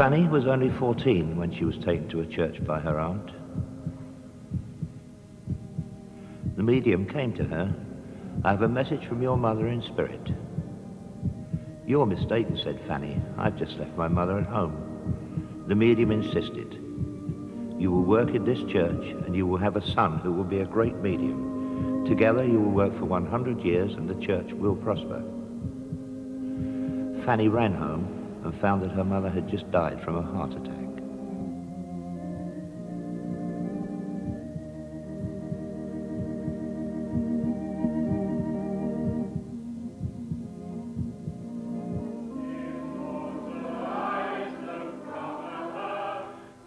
Fanny was only 14 when she was taken to a church by her aunt. The medium came to her. "I have a message from your mother in spirit." "You're mistaken," said Fanny. "I've just left my mother at home." The medium insisted. "You will work in this church and you will have a son who will be a great medium. Together you will work for 100 years and the church will prosper." Fanny ran home and found that her mother had just died from a heart attack.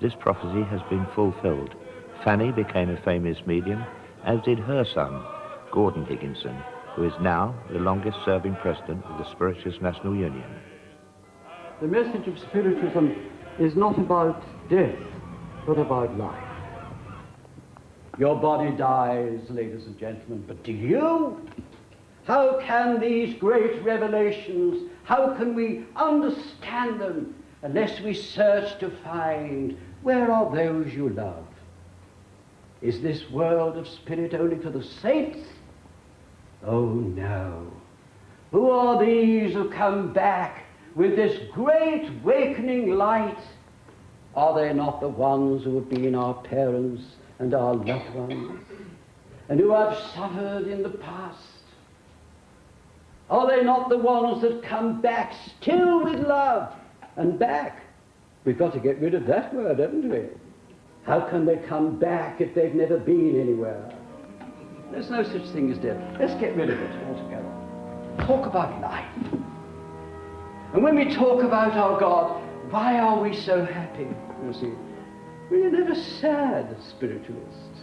This prophecy has been fulfilled. Fanny became a famous medium, as did her son, Gordon Higginson, who is now the longest-serving president of the Spiritualist National Union. The message of Spiritualism is not about death, but about life. Your body dies, ladies and gentlemen, but do you? How can these great revelations, how can we understand them unless we search to find where are those you love? Is this world of spirit only for the saints? Oh no. Who are these who come back with this great wakening light? Are they not the ones who have been our parents and our loved ones, and who have suffered in the past? Are they not the ones that come back still with love? And back, we've got to get rid of that word, haven't we? How can they come back if they've never been anywhere? There's no such thing as death. Let's get rid of it altogether. Talk about life. And when we talk about our God, why are we so happy? You see, we're never sad as spiritualists.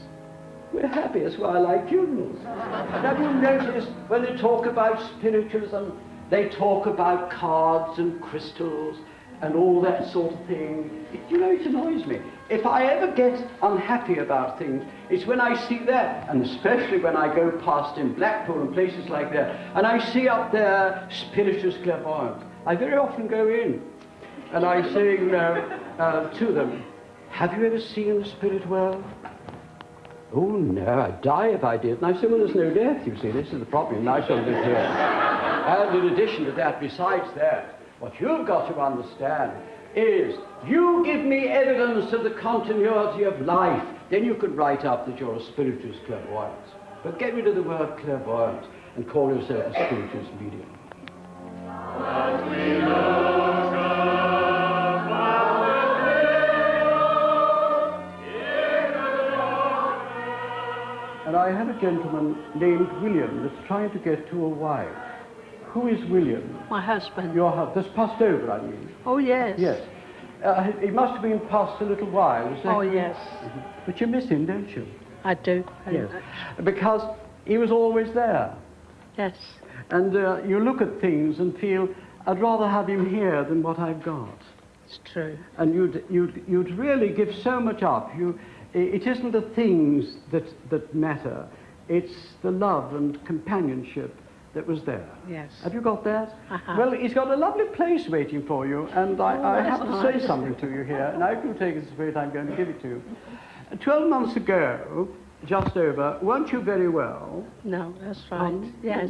We're happy. That's why I like funerals. Have you noticed when they talk about spiritualism, they talk about cards and crystals and all that sort of thing? You know, it annoys me. If I ever get unhappy about things, it's when I see that, and especially when I go past in Blackpool and places like that, and I see up there spiritualist clairvoyants. I very often go in, and I say to them, "Have you ever seen the spirit world?" "Oh no, I'd die if I did." And I say, "Well, there's no death, you see, this is the problem, and I shall live here." And in addition to that, besides that, what you've got to understand is, you give me evidence of the continuity of life, then you can write up that you're a spiritualist clairvoyant. But get rid of the word clairvoyant and call yourself a spiritualist medium. And I have a gentleman named William that's trying to get to a wife. Who is William? My husband. Your husband. That's passed over, I mean. Oh, yes. Yes. He must have been passed a little while, is that? Oh, yes. Mm-hmm. But you miss him, don't you? I do. Yes. Because he was always there. Yes. And you look at things and feel, I'd rather have him here than what I've got. It's true. And you'd really give so much up. It isn't the things that matter. It's the love and companionship that was there. Yes. Have you got that? Uh-huh. Well, he's got a lovely place waiting for you, and I have to nice. say something to you here, and if you take it straight, I'm going to give it to you. 12 months ago, just over, weren't you very well? No, that's right. Yes.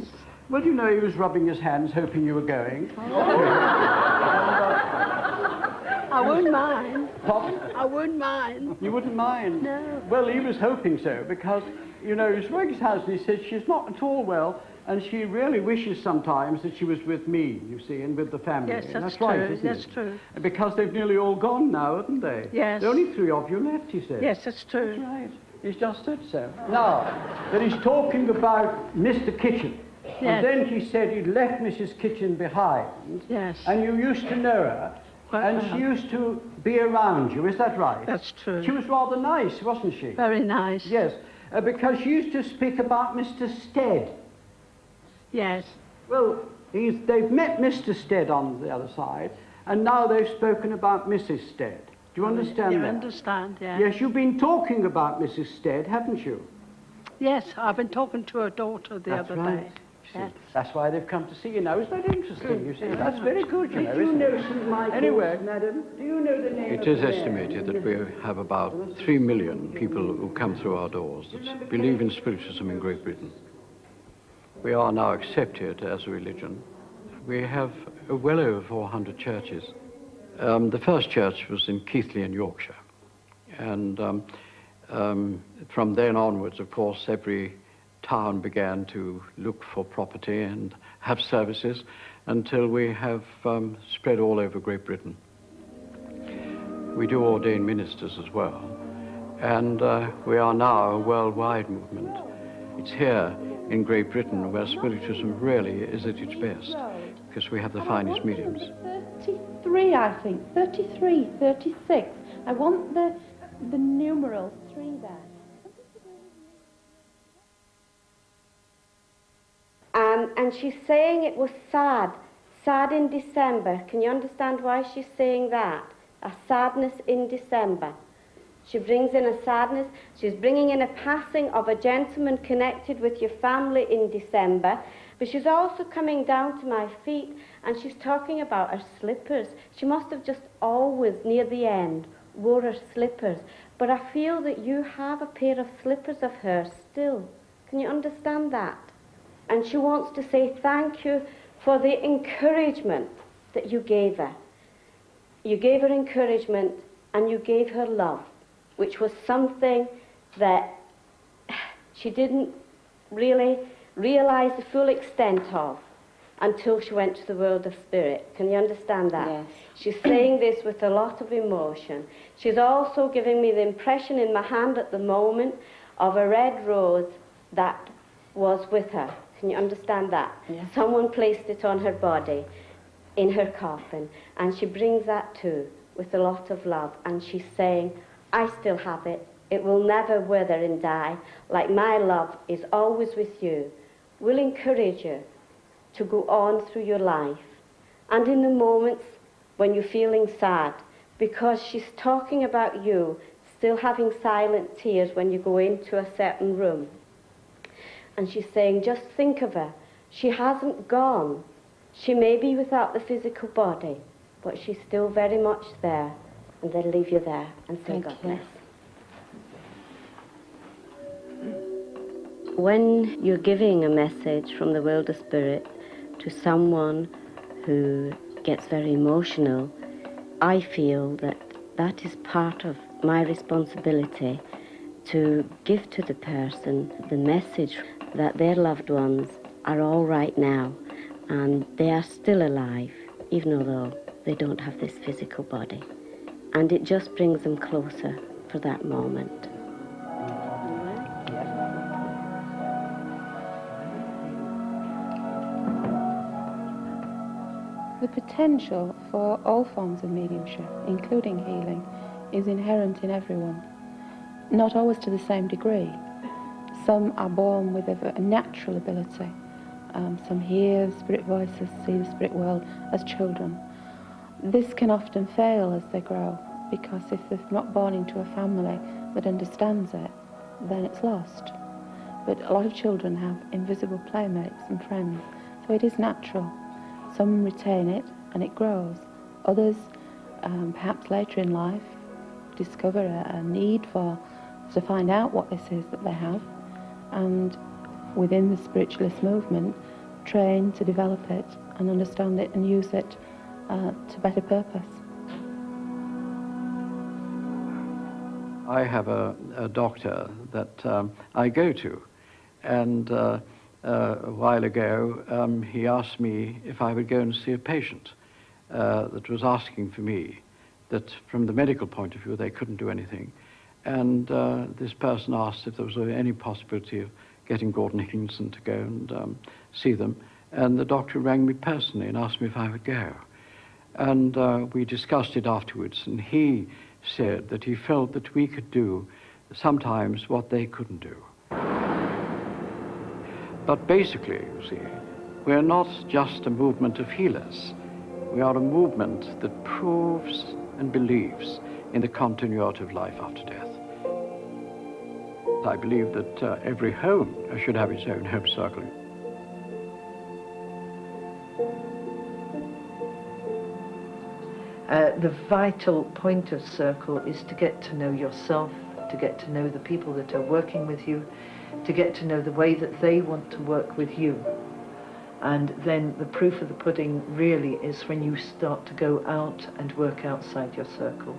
Well, you know, he was rubbing his hands, hoping you were going. I wouldn't mind. Pardon? I wouldn't mind. You wouldn't mind? No. Well, he was hoping so, because, you know, he was rubbing his hands, and he said, she's not at all well, and she really wishes sometimes that she was with me, you see, and with the family. Yes, that's right, true. isn't That's it? true. Because they've nearly all gone now, haven't they? Yes. There are only 3 of you left, he said. Yes, that's true. That's right. He's just said so. Now, that he's talking about Mr. Kitchen. Yes. And then he said he'd left Mrs. Kitchen behind. Yes. And you used to know her. Well, And she used to be around you, is that right? That's true. She was rather nice, wasn't she? Very nice. Yes, because she used to speak about Mr. Stead. Yes. Well, they've met Mr. Stead on the other side, and now they've spoken about Mrs. Stead. Do you understand You that? understand, yeah. Yes, you've been talking about Mrs. Stead, haven't you? Yes, I've been talking to her daughter the That's other right. day. That's why they've come to see you now. Isn't that interesting? You see, that's very good, you know, Do you isn't know it? St. Michael's, Anyway, madam? Do you know the name it of is the estimated that we have about 3 million people who come through our doors that believe in Spiritism in Great Britain. We are now accepted as a religion. We have well over 400 churches. The first church was in Keighley in Yorkshire. And from then onwards, of course, every town began to look for property and have services until we have spread all over Great Britain. We do ordain ministers as well. And we are now a worldwide movement. It's here in Great Britain where Spiritism really is at its best, because we have the finest mediums. 33, I think. 33, 36. I want the numeral 3 there. And she's saying it was sad in December. Can you understand why she's saying that? A sadness in December. She brings in a sadness. She's bringing in a passing of a gentleman connected with your family in December. But she's also coming down to my feet and she's talking about her slippers. She must have just always, near the end, wore her slippers. But I feel that you have a pair of slippers of hers still. Can you understand that? And she wants to say thank you for the encouragement that you gave her. You gave her encouragement and you gave her love, which was something that she didn't really realize the full extent of until she went to the world of spirit. Can you understand that? Yes. She's saying this with a lot of emotion. She's also giving me the impression in my hand at the moment of a red rose that was with her. Can you understand that? Yes. Someone placed it on her body in her coffin, and she brings that too with a lot of love, and she's saying, I still have it. It will never wither and die, like my love is always with you. We'll encourage you to go on through your life. And in the moments when you're feeling sad, because she's talking about you still having silent tears when you go into a certain room. And she's saying, just think of her. She hasn't gone. She may be without the physical body, but she's still very much there. And they'll leave you there and say, Thank God you. bless. When you're giving a message from the world of spirit to someone who gets very emotional, I feel that that is part of my responsibility to give to the person the message that their loved ones are all right now and they are still alive, even though they don't have this physical body. And it just brings them closer for that moment. The potential for all forms of mediumship, including healing, is inherent in everyone. Not always to the same degree. Some are born with a natural ability. Some hear spirit voices, see the spirit world as children. This can often fail as they grow, because if they're not born into a family that understands it, then it's lost. But a lot of children have invisible playmates and friends, so it is natural. Some retain it and it grows. Others, perhaps later in life, discover a need to find out what this is that they have, and within the spiritualist movement, train to develop it and understand it and use it to better purpose. I have a doctor that I go to, and a while ago he asked me if I would go and see a patient that was asking for me, that from the medical point of view they couldn't do anything. And this person asked if there was any possibility of getting Gordon Higginson to go and see them. And the doctor rang me personally and asked me if I would go. And we discussed it afterwards, and he said that he felt that we could do sometimes what they couldn't do. But basically, you see, we're not just a movement of healers. We are a movement that proves and believes in the continuity of life after death. I believe that every home should have its own home circle. The vital point of circle is to get to know yourself, to get to know the people that are working with you, to get to know the way that they want to work with you. And then the proof of the pudding really is when you start to go out and work outside your circle.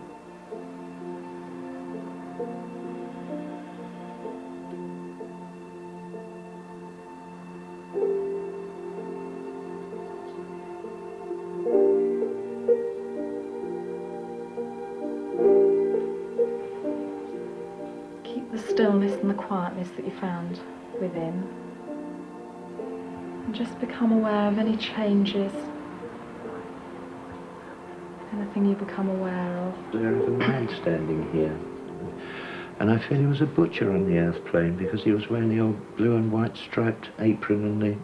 The stillness and the quietness that you found within, and just become aware of any changes, anything you become aware of. There is a man standing here, and I feel he was a butcher on the earth plane because he was wearing the old blue and white striped apron and the,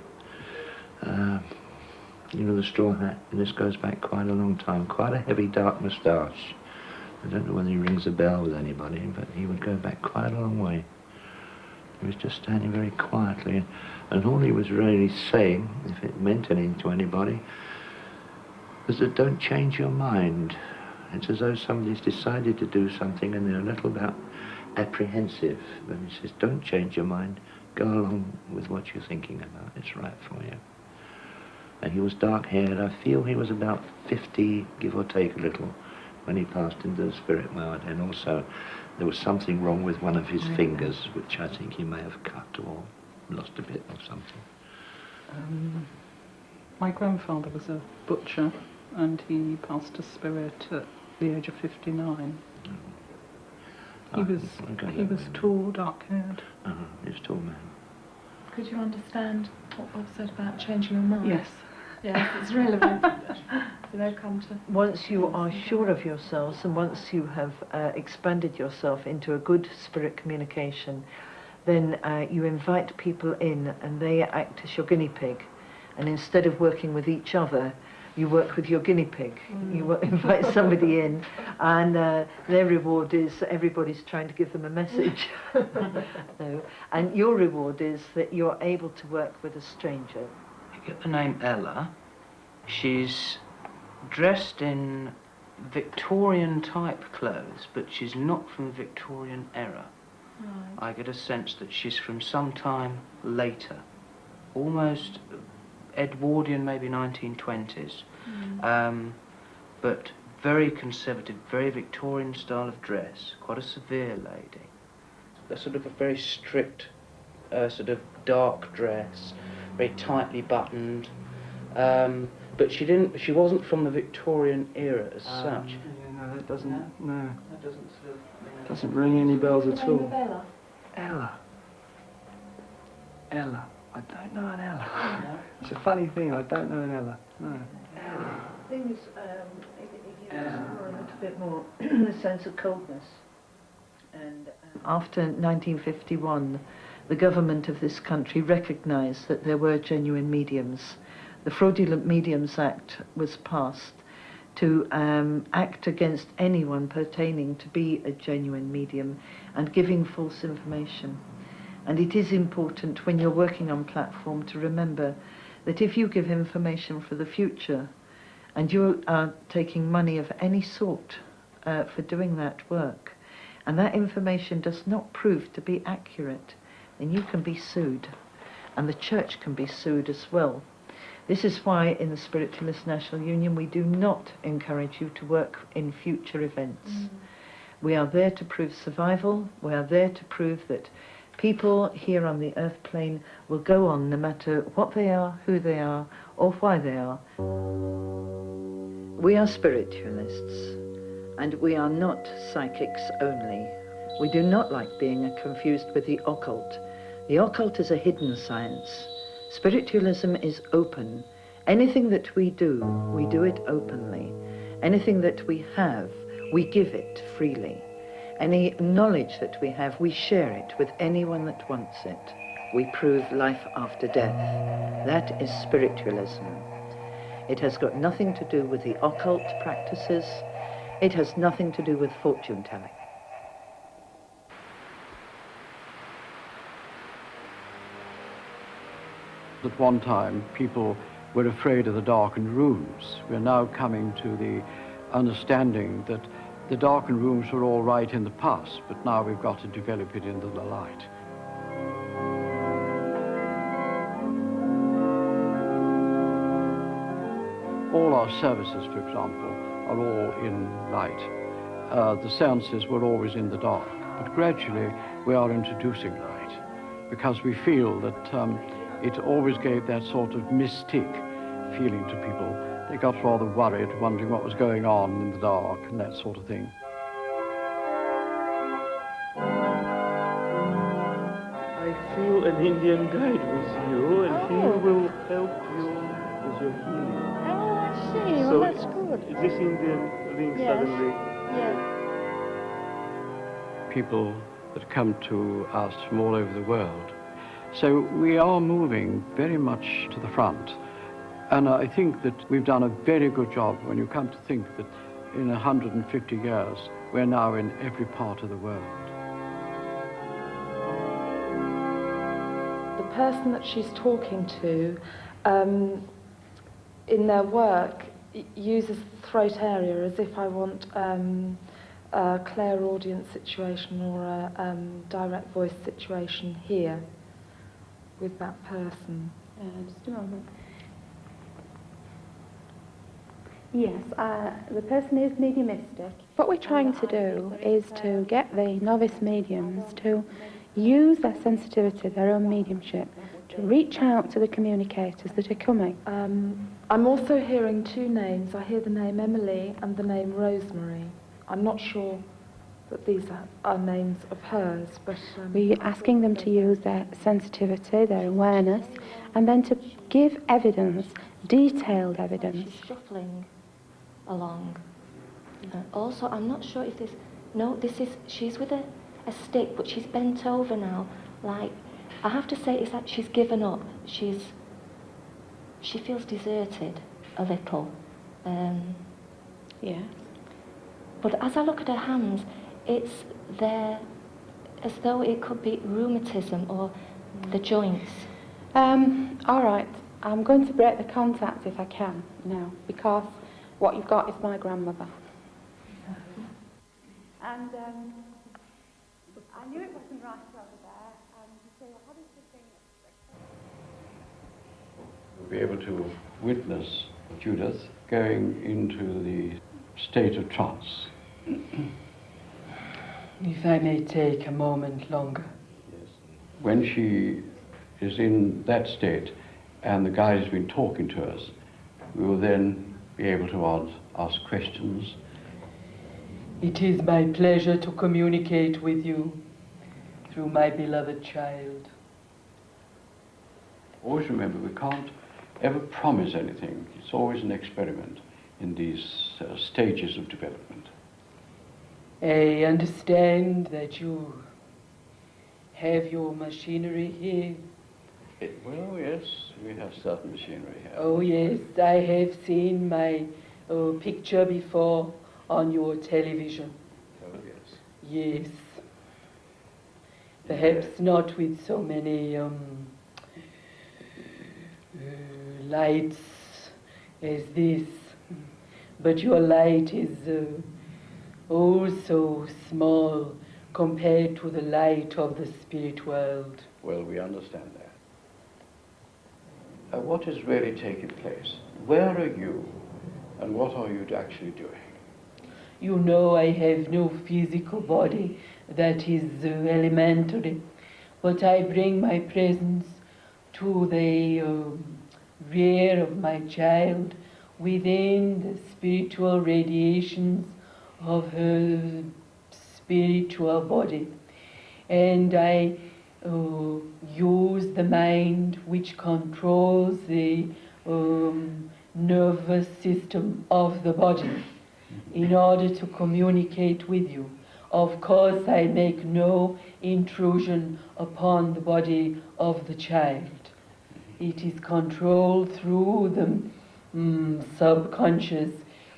you know, the straw hat, and this goes back quite a long time, quite a heavy dark moustache. I don't know whether he rings a bell with anybody, but he would go back quite a long way. He was just standing very quietly, and all he was really saying, if it meant anything to anybody, was that don't change your mind. It's as though somebody's decided to do something and they're a little bit apprehensive. But he says, don't change your mind, go along with what you're thinking about, it's right for you. And he was dark-haired. I feel he was about 50, give or take a little, when he passed into the spirit world, and also there was something wrong with one of his fingers, which I think he may have cut or lost a bit or something. My grandfather was a butcher, and he passed to spirit at the age of 59. He was tall, dark-haired. He was a tall man. Could you understand what Bob said about changing your mind? Yes. Yes, it's relevant. So they've come to... Once you are sure of yourselves, and once you have expanded yourself into a good spirit communication, then you invite people in and they act as your guinea pig. And instead of working with each other, you work with your guinea pig. You invite somebody in, and their reward is everybody's trying to give them a message. No. And your reward is that you're able to work with a stranger. You get the name Ella. She's dressed in Victorian type clothes, but she's not from Victorian era. Right. I get a sense that she's from some time later, almost Edwardian, maybe 1920s, but very conservative, very Victorian style of dress, quite a severe lady. A sort of a very strict, sort of dark dress, very tightly buttoned, but she wasn't from the Victorian era as such. Yeah, no, that doesn't, no. That doesn't ring any bells at all. Ella. Ella. I don't know an Ella. No. It's a funny thing, I don't know an Ella. No. Things, it gives a little bit more a sense of coldness. And after 1951, the government of this country recognised that there were genuine mediums. The Fraudulent Mediums Act was passed to act against anyone pertaining to be a genuine medium and giving false information. And it is important when you're working on platform to remember that if you give information for the future and you are taking money of any sort for doing that work, and that information does not prove to be accurate, then you can be sued, and the church can be sued as well. This is why in the Spiritualist National Union we do not encourage you to work in future events. We are there to prove survival, we are there to prove that people here on the earth plane will go on no matter what they are, who they are, or why they are. We are spiritualists, and we are not psychics only. We do not like being confused with the occult. The occult is a hidden science. Spiritualism is open. Anything that we do it openly. Anything that we have, we give it freely. Any knowledge that we have, we share it with anyone that wants it. We prove life after death. That is spiritualism. It has got nothing to do with the occult practices. It has nothing to do with fortune telling. At one time, people were afraid of the darkened rooms. We're now coming to the understanding that the darkened rooms were all right in the past, but now we've got to develop it into the light. All our services, for example, are all in light. The seances were always in the dark, but gradually we are introducing light because we feel that it always gave that sort of mystique feeling to people. They got rather worried, wondering what was going on in the dark and that sort of thing. I feel an Indian guide with you, and he will help you with your healing. Oh, I see. So Well, that's good. this Indian being Yes. suddenly... Yes. People that come to us from all over the world. So we are moving very much to the front. And I think that we've done a very good job when you come to think that in 150 years, we're now in every part of the world. The person that she's talking to, in their work, uses the throat area as if I want a clairaudience situation or a direct voice situation here with that person. Just a moment. Yes, the person is mediumistic. What we're trying to do is to get the novice mediums to use their sensitivity, their own mediumship, to reach out to the communicators that are coming. I'm also hearing two names. I hear the name Emily and the name Rosemary. I'm not sure that these are names of hers, but... We're asking them to use their sensitivity, their awareness, and then to give evidence, detailed evidence. She's shuffling along. Also, I'm not sure if this... No, she's with a stick, but she's bent over now. Like, I have to say, it's like she's given up. She feels deserted a little. Yeah. But as I look at her hands, it's there as though it could be rheumatism or the joints. All right, I'm going to break the contact if I can now, because what you've got is my grandmother. And I knew it wasn't right over there, and you say, well, how does the thing... We'll be able to witness Judith going into the state of trance. If I may take a moment longer. Yes. When she is in that state and the guide has been talking to us, we will then be able to ask questions. It is my pleasure to communicate with you through my beloved child. Always remember, we can't ever promise anything. It's always an experiment in these stages of development. I understand that you have your machinery here. Well, yes, we have certain machinery here. Oh, yes, I have seen my picture before on your television. Oh, yes. Yes. Perhaps not with so many lights as this, but your light is oh so small compared to the light of the spirit world. Well, we understand that. What is really taking place? Where are you, and what are you actually doing? You know, I have no physical body that is elementary, but I bring my presence to the rear of my child within the spiritual radiations of her spiritual body. And I use the mind which controls the nervous system of the body in order to communicate with you. Of course, I make no intrusion upon the body of the child. It is controlled through the subconscious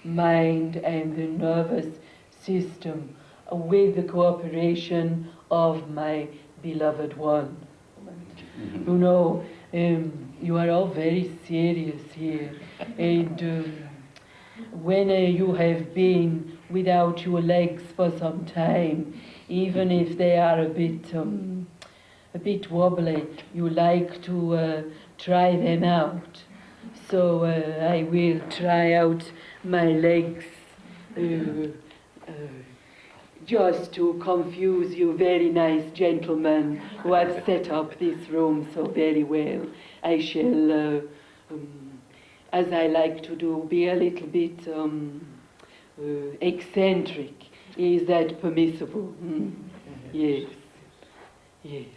mind and the nervous system with the cooperation of my beloved one. You know, you are all very serious here. And when you have been without your legs for some time, even if they are a bit wobbly, you like to try them out. So I will try out my legs just to confuse you very nice gentlemen who have set up this room so very well. I shall, as I like to do, be a little bit eccentric. Is that permissible? Yes. Yes.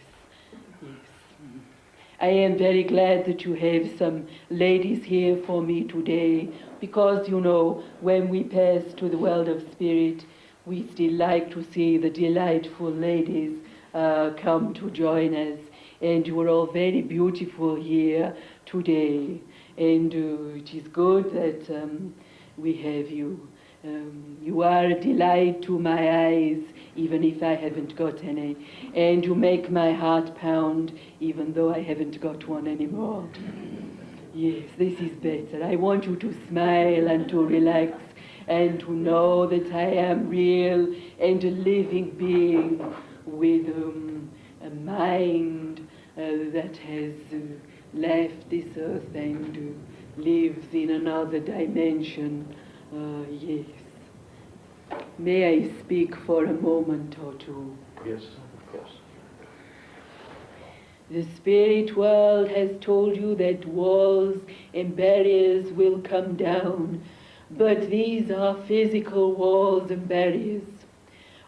I am very glad that you have some ladies here for me today, because, you know, when we pass to the world of spirit, we still like to see the delightful ladies come to join us. And you are all very beautiful here today. And it is good that we have you. You are a delight to my eyes, even if I haven't got any. And you make my heart pound, even though I haven't got one anymore. Yes, this is better. I want you to smile and to relax and to know that I am real and a living being with a mind that has left this earth and lives in another dimension. Yes. May I speak for a moment or two? Yes, of course. The spirit world has told you that walls and barriers will come down, but these are physical walls and barriers.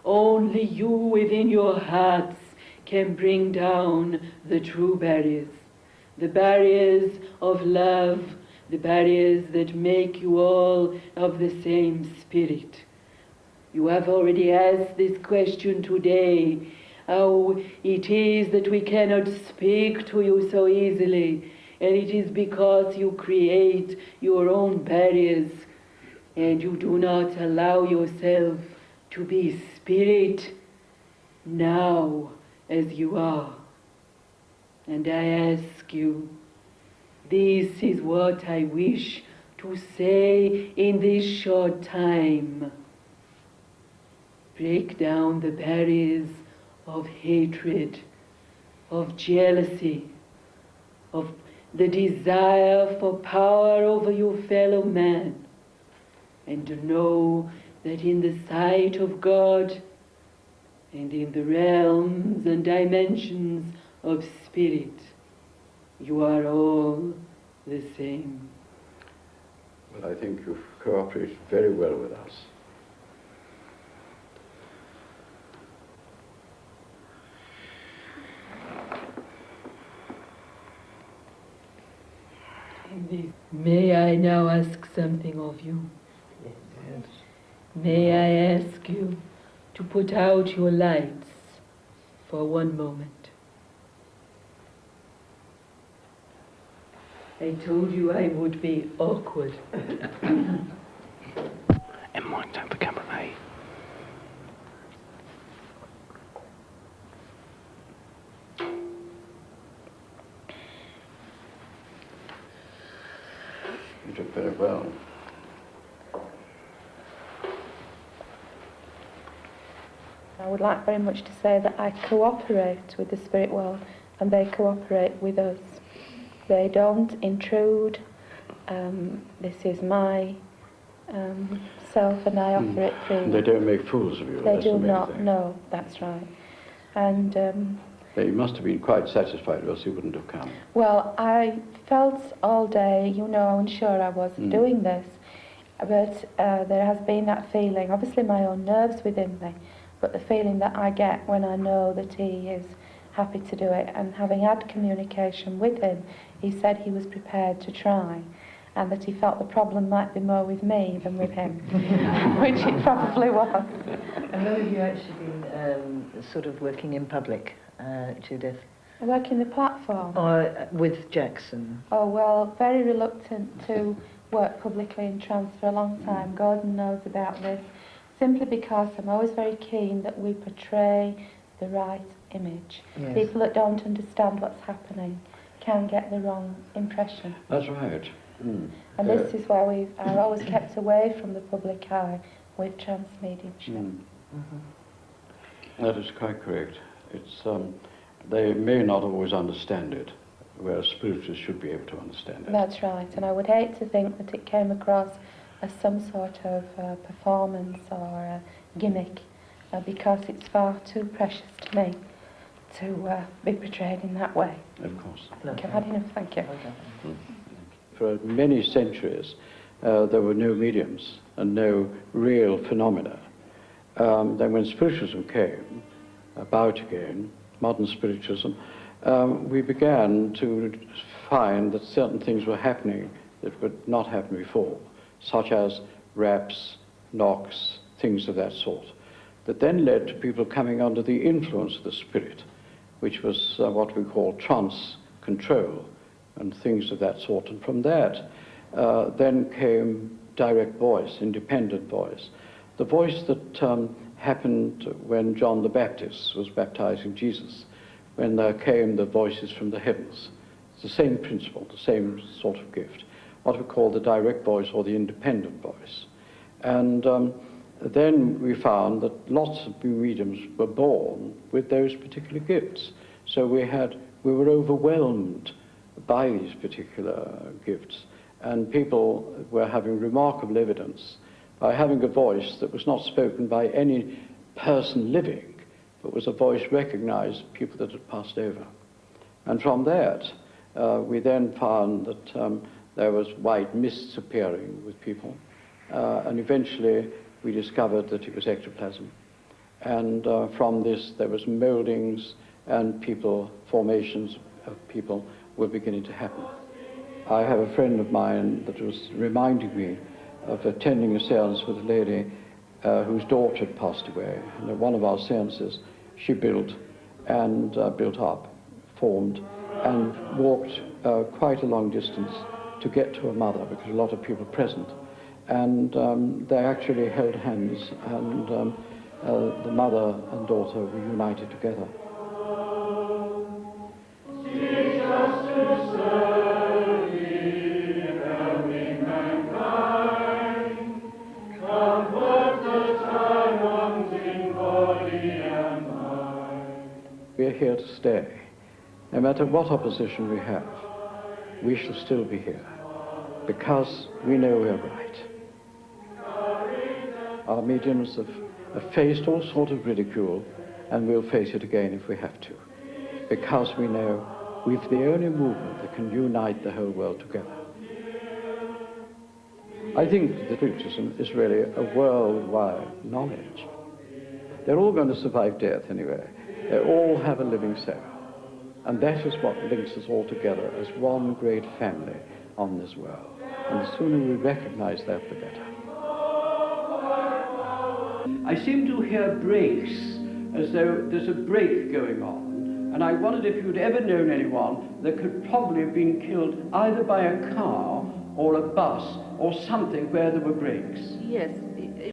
Only you within your hearts can bring down the true barriers, the barriers of love, the barriers that make you all of the same spirit. You have already asked this question today, how it is that we cannot speak to you so easily, and it is because you create your own barriers, and you do not allow yourself to be spirit now as you are. And I ask you, this is what I wish to say in this short time. Break down the barriers of hatred, of jealousy, of the desire for power over your fellow man, and to know that in the sight of God and in the realms and dimensions of spirit, you are all the same. Well, I think you've cooperated very well with us. May I now ask something of you? Yes. May I ask you to put out your lights for one moment? I told you I would be awkward. And mind, don't become a You did very well. I would like very much to say that I cooperate with the spirit world and they cooperate with us. They don't intrude. This is my self and I offer it freely. They don't make fools of you. They do not, no, that's right. And they must have been quite satisfied, or else you wouldn't have come. well, I felt all day, you know, how unsure I was of doing this, but there has been that feeling, obviously my own nerves within me, but the feeling that I get when I know that he is happy to do it, and having had communication with him, he said he was prepared to try, and that he felt the problem might be more with me than with him, which it probably was. And when have you actually been sort of working in public, Judith? Working the platform? Or with Jackson? Oh, well, very reluctant to work publicly in trance for a long time. Gordon knows about this, simply because I'm always very keen that we portray the right image. Yes. People that don't understand what's happening can get the wrong impression. That's right. Mm. And this is why we are always kept away from the public eye with trance mediumship. Mm. That is quite correct. It's they may not always understand it, whereas spiritualists should be able to understand it. That's right, and I would hate to think that it came across as some sort of performance or gimmick, because it's far too precious to me to be portrayed in that way. Of course. Okay, I've had enough, thank you. For many centuries, there were no mediums and no real phenomena. Then when spiritualism came about again, modern spiritualism, we began to find that certain things were happening that would not happen before, such as raps, knocks, things of that sort, that then led to people coming under the influence of the spirit, which was what we call trance control and things of that sort. And from that then came direct voice, independent voice, the voice that happened when John the Baptist was baptizing Jesus, when there came the voices from the heavens. It's the same principle, the same sort of gift, what we call the direct voice or the independent voice. And then we found that lots of mediums were born with those particular gifts. So we were overwhelmed by these particular gifts, and people were having remarkable evidence by having a voice that was not spoken by any person living, but was a voice recognized by people that had passed over. And from that, we then found that there was white mists appearing with people, and eventually we discovered that it was ectoplasm. And from this, there was moldings, and formations of people were beginning to happen. I have a friend of mine that was reminding me of attending a seance with a lady whose daughter had passed away. And at one of our seances, she built and built up, formed, and walked quite a long distance to get to her mother, because a lot of people present. And they actually held hands, and the mother and daughter were united together. We're here to stay. No matter what opposition we have, we shall still be here, because we know we're right. Our mediums have faced all sorts of ridicule, and we'll face it again if we have to, because we know we've the only movement that can unite the whole world together. I think that spiritualism is really a worldwide knowledge. They're all going to survive death anyway. They all have a living soul. And that is what links us all together as one great family on this world. And the sooner we recognize that, the better. I seem to hear breaks, as though there's a break going on. And I wondered if you'd ever known anyone that could probably have been killed either by a car or a bus or something where there were breaks. Yes.